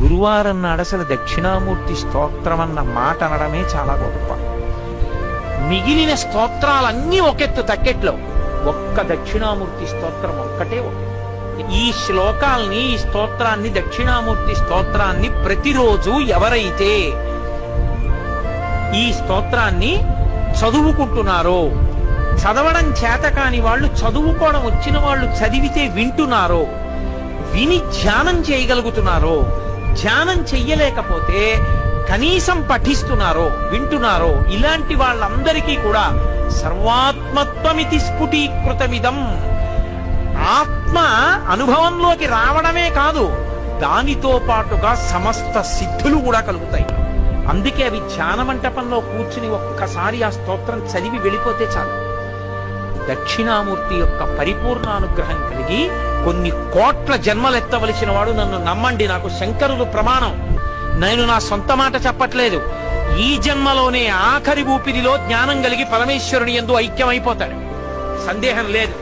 గురువారం నాడు అసలు దక్షిణామూర్తి స్తోత్రం అన్న మాట అనడమే చాలా గొప్ప. మిగిలిన స్తోత్రాలన్నీ ఒకెత్తు తక్కెట్లో, ఒక్క దక్షిణామూర్తి స్తోత్రం ఒక్కటే ఒకే. ఈ శ్లోకాల్ని, ఈ స్తోత్రాన్ని, దక్షిణామూర్తి స్తోత్రాన్ని ప్రతిరోజు ఎవరైతే ఈ స్తోత్రాన్ని చదువుకుంటున్నారో, చదవడం చేత కాని వాళ్ళు, చదువుకోవడం వచ్చిన వాళ్ళు చదివితే వింటున్నారో, విని ధ్యానం చేయగలుగుతున్నారో, ధ్యానం చెయ్యలేకపోతే కనీసం పఠిస్తున్నారో, వింటున్నారో, ఇలాంటి వాళ్ళందరికీ కూడా సర్వాత్మత్వమితి స్ఫుటీకృతమిదం, ఆత్మ అనుభవంలోకి రావడమే కాదు, దానితో పాటుగా సమస్త సిద్ధులు కూడా కలుగుతాయి. అందుకే అవి ధ్యాన మంటపంలో కూర్చుని ఒక్కసారి ఆ స్తోత్రం చదివి వెళ్ళిపోతే చాలు. దక్షిణామూర్తి యొక్క పరిపూర్ణానుగ్రహం కలిగి కొన్ని కోట్ల జన్మలెత్తవలసిన వాడు, నన్ను నమ్మండి, నాకు శంకరులు ప్రమాణం, నేను నా సొంత మాట చెప్పట్లేదు, ఈ జన్మలోనే ఆఖరి ఊపిరిలో జ్ఞానం కలిగి పరమేశ్వరుని యందు ఐక్యమైపోతాడు, సందేహం లేదు.